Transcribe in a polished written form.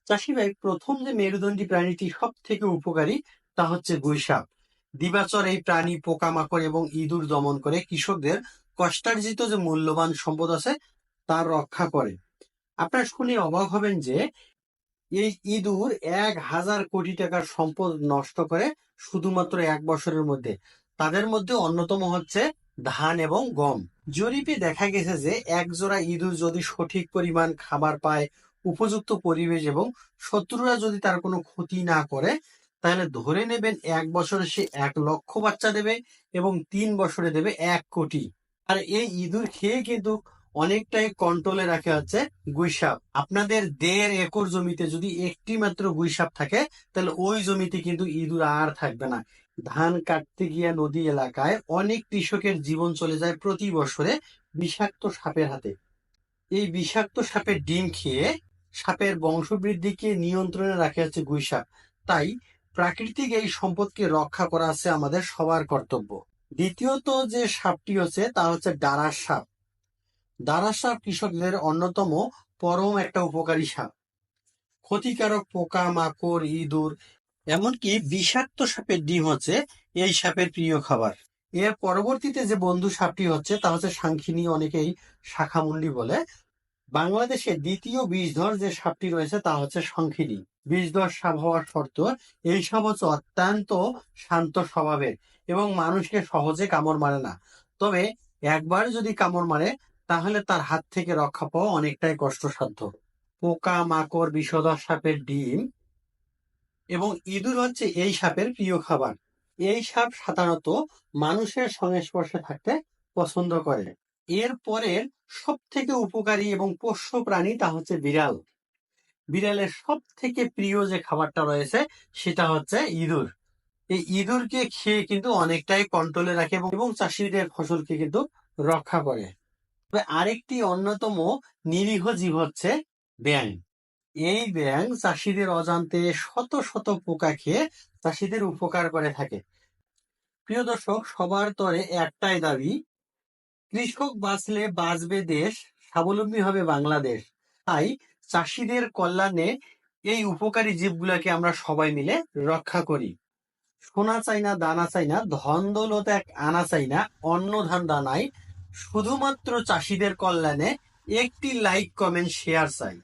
চাষি ভাই, প্রথম যে মেরুদণ্ডী প্রাণীটি সব থেকে উপকারী তা হচ্ছে গুইসাপ। দিবাচর এই প্রাণী পোকামাকড় এবং ইঁদুর দমন করে কৃষকদের কষ্টার্জিত যে মূল্যবান সম্পদ আছে তার রক্ষা করে। আপনারা শুনে অবাক হবেন যে এই ইঁদুর 1,000 কোটি টাকার সম্পদ নষ্ট করে শুধুমাত্র 1 বছরের মধ্যে। তাদের মধ্যে অন্যতম হচ্ছে ধান এবং গম। জরিপে দেখা গেছে যে এক জোড়া ইঁদুর যদি সঠিক পরিমাণ খাবার পায়, উপযুক্ত পরিবেশ এবং শত্রুরা যদি তার কোনো ক্ষতি না করে, তাহলে ধরে নেবেন 1 বছরে সে 1 লক্ষ বাচ্চা দেবে এবং 3 বছরে দেবে 1 কোটি। আর এই ইঁদুর খেয়ে কিন্তু অনেকটাই কন্ট্রোলে রাখে হচ্ছে গুইসাপ। আপনাদের 1.5 একর জমিতে যদি একটি মাত্র গুইসাপ থাকে, তাহলে ওই জমিতে কিন্তু ইঁদুর আর থাকবে না। ধান কাটতে গিয়ে নদী এলাকায় অনেক কৃষকের জীবন চলে যায় প্রতি বছরে বিষাক্ত সাপের হাতে। এই বিষাক্ত সাপের ডিম খেয়ে সাপের বংশবৃদ্ধিকে নিয়ন্ত্রণে রাখে হচ্ছে গুইসাপ। তাই প্রাকৃতিক এই সম্পদকে রক্ষা করা আছে আমাদের সবার কর্তব্য। দ্বিতীয়ত যে সাপটি হচ্ছে তা হচ্ছে ডারাস সাপ। দাঁড়া সাপ কৃষকদের অন্যতম পরম একটা উপকারী সাপ। ক্ষতিকারক পোকা মাকড় ইঁদুর এমনকি বিষাক্ত সাপের ডিম হচ্ছে এই সাপের প্রিয় খাবার। এর পরবর্তীতে যে বন্ধু সাপটি হচ্ছে তা হচ্ছে সাংখিনী, অনেকেই শাখামুন্ডি বলে। বাংলাদেশে দ্বিতীয় বিষধর যে সাপটি রয়েছে তা হচ্ছে শঙ্খিনী। বিষধর সাপ হওয়ার শর্ত, এই সাপ হচ্ছে অত্যন্ত শান্ত স্বভাবের এবং মানুষকে সহজে কামড় মারে না। তবে একবার যদি কামড় মারে তাহলে তার হাত থেকে রক্ষা পাওয়া অনেকটাই কষ্টসাধ্য। পোকা মাকড় বিষধর সাপের ডিম এবং ইঁদুর হচ্ছে এই সাপের প্রিয় খাবার। এই সাপ সাধারণত মানুষের সংস্পর্শে থাকতে পছন্দ করে। এর পরের সব থেকে উপকারী এবং পোষ্য প্রাণী তা হচ্ছে বিড়াল। বিড়ালের সব থেকে প্রিয় যে খাবারটা রয়েছে সেটা হচ্ছে ইঁদুর। এই ইঁদুরকে খেয়ে কিন্তু অনেকটাই কন্ট্রোলে রাখে এবং চাষিদের ফসলকে কিন্তু রক্ষা করে। তবে আরেকটি অন্যতম নিরীহ জীব হচ্ছে ব্যাঙ। এই ব্যাঙ চাষিদের অজান্তে শত শত পোকা খেয়ে চাষিদের উপকার করে থাকে। প্রিয় দর্শক, সবার তরে একটাই দাবি, কৃষক বাঁচলে বাঁচবে দেশ, স্বাবলম্বী হবে বাংলাদেশ। তাই চাষিদের কল্যাণে এই উপকারী জীবগুলোকে আমরা সবাই মিলে রক্ষা করি। সোনা চাই না দানা চাই না, ধন দৌলত এক আনা চাই না, অন্ন ধান দানাই শুধুমাত্র চাষিদের কল্যাণে একটি লাইক কমেন্ট শেয়ার চাই।